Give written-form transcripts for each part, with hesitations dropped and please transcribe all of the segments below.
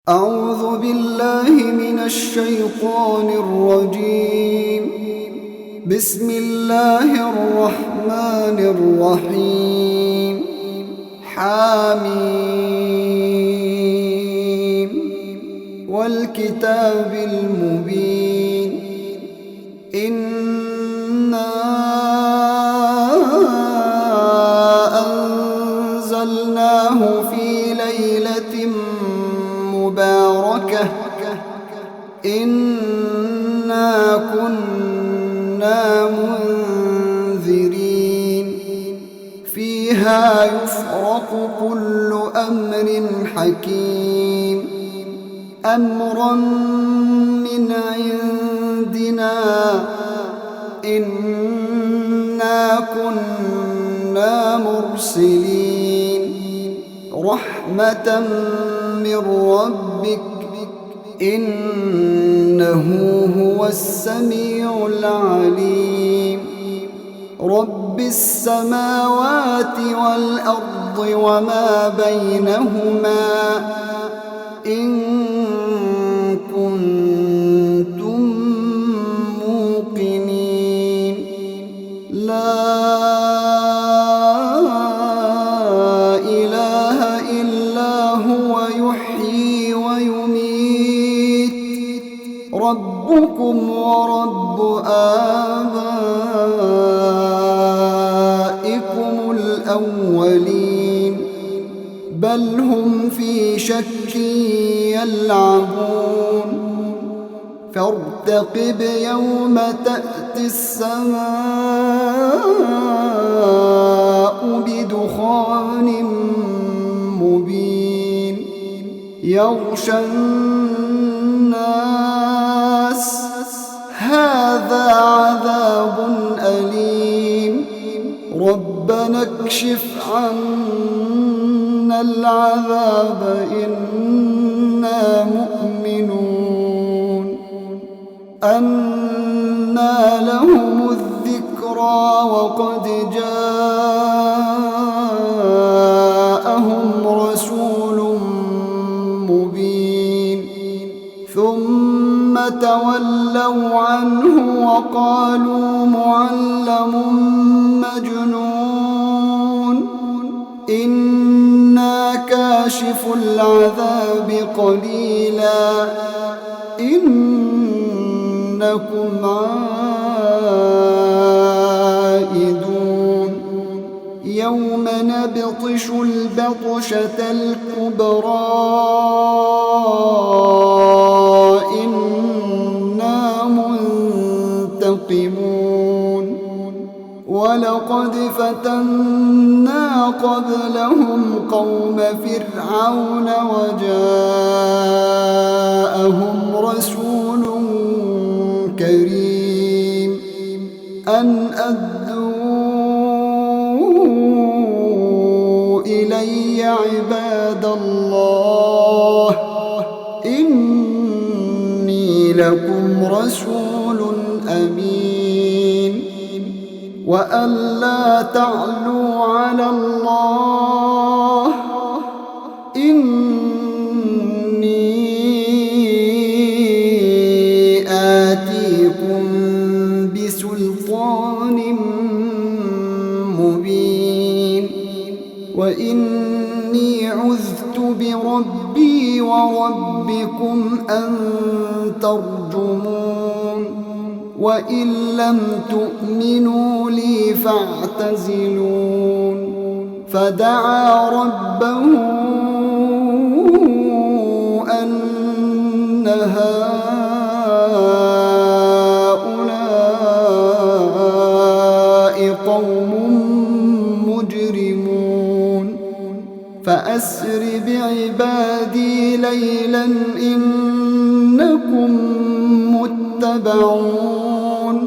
أعوذ بالله من الشيطان الرجيم. بسم الله الرحمن الرحيم. حاميم والكتاب المبين. إنا أنزلناه في ليلة مباركة إنا كنا منذرين فيها يفرق كل أمر حكيم أمرا من عندنا إنا كنا مرسلين رحمة من ربك إنه هو السميع العليم. رب السماوات والأرض وما بينهما إن كنتم موقنين. لا إله إلا هو يحيي ويميت ربكم ورب آبائكم الأولين بل هم في شك يلعبون فارتقب يوم تأتي السماء بدخان مبين يغشى الناس هذا عذاب أليم ربنا اكشف عنا العذاب إنا مؤمنون. أنى لهم الذكرى وقد جاءهم رسول مبين ثم تولوا عنه وقالوا معلم مجنون إنا كاشف العذاب قليلا إنكم عائدون يوم نبطش البطشة الكبرى إنا منتقمون ولقد فتنا قبلهم قوم فرعون وجاءهم رسول كريم أن أدوا إلي عباد الله إني لكم رسول أمين وأن لا تعلوا على الله إني آتيكم بسلطان مبين وإني عذت بربي وربكم أن ترجمون وإن لم تؤمنوا لي فاعتزلون. فدعا ربه أن هؤلاء قوم مجرمون فأسر بعبادي ليلا إنكم متبعون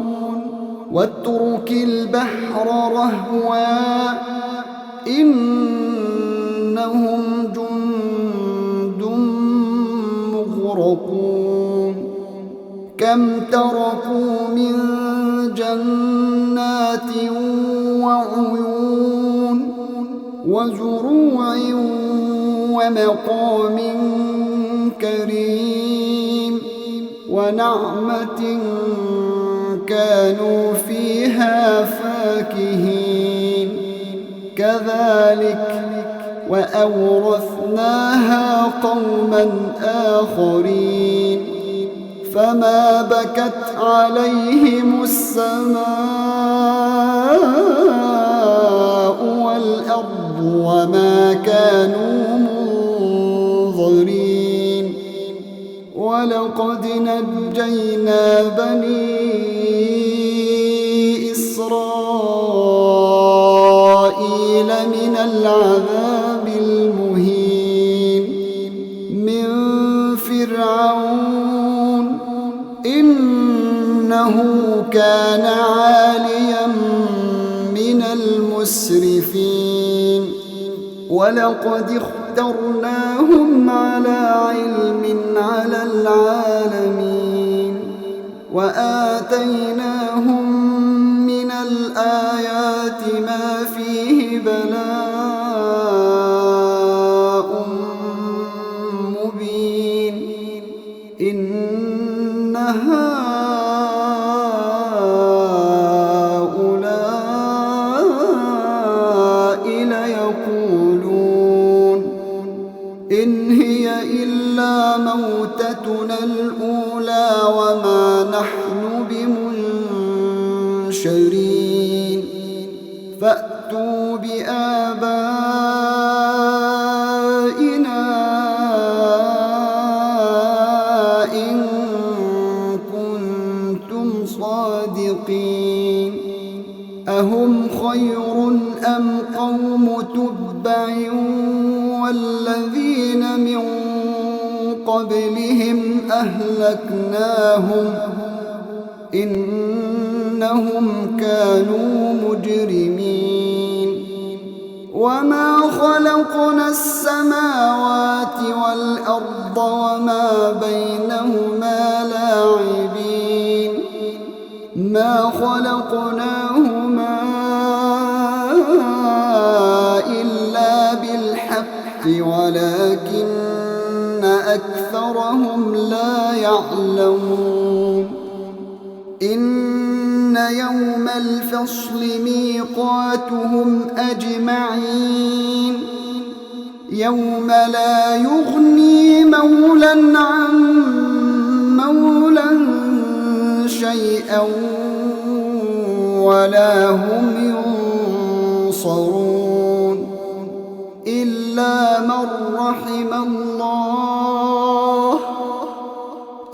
واترك البحر رهوا إنهم جند مغرقون كم تركوا من جنات وعيون وزروع ومقام كريم ونعمة كانوا فيها فاكهين كذلك وأورثناها قوما آخرين فما بكت عليهم السماء والأرض وما كانوا منظرين ولقد نجينا بني إسرائيل من العذاب المهين من فرعون إنه كان عاليا من المسرفين ولقد اخترناهم على علم على العالمين وآتيناهم من الآيات ما فيه بلاء مبين إن هؤلاء ليقولون إن هي إلا موتتنا الأولى وما نحن بمنشرين فأتوا بآبائنا إن كنتم صادقين أهم خير أم قوم تبع والذين من قبلهم أهلكناهم إنهم كانوا مجرمين وما خلقنا السماوات والأرض وما بينهما لاعبين ما خلقناهما إلا بالحق ولكن أكثرهم لا يعلمون إن يوم الفصل ميقاتهم أجمعين يوم لا يغني مولا عن مولا شيئا ولا هم ينصرون إلا من رحم الله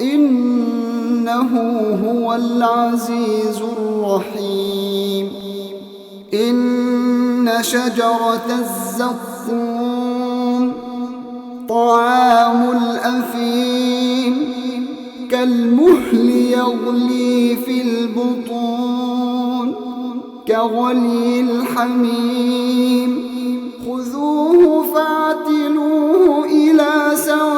إنه هو العزيز الرحيم إن شجرة الزقوم طعام الأثيم كالمهل يغلي في البطون كغلي الحميم خذوه فاعتلوه إلى سواء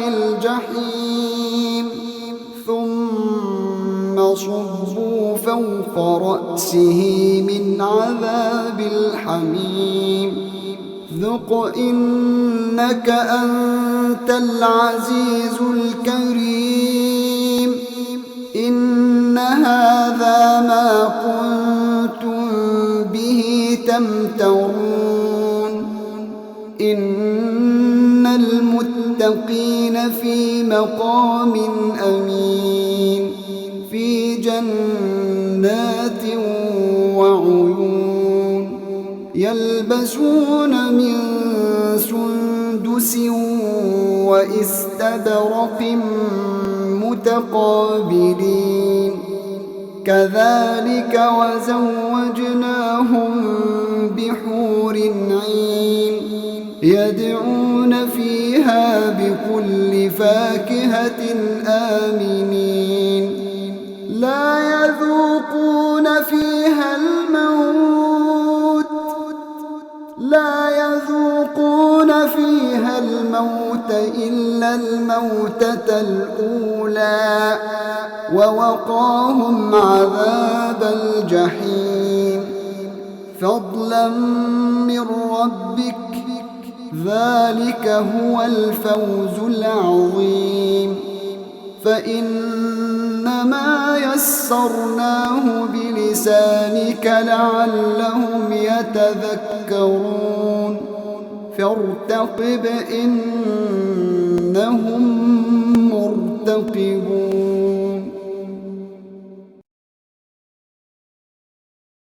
الجحيم ثم صبوا فوق رأسه من عذاب الحميم ذق إنك أنت العزيز الكريم إن هذا ما كنتم به تمترون إن المتقين في مقام أمين في جنات وعيون يلبسون من سندس وإستبرق متقابلين كذلك وزوجناهم بحور عين يدعون فيها بكل فاكهة آمنين لا يذوقون فيها الموت إلا الموتة الأولى ووقاهم عذاب الجحيم فضلا من ربك ذلك هو الفوز العظيم فإنما يسرناه بلسانك لعلهم يتذكرون فارتقب إنهم مرتقبون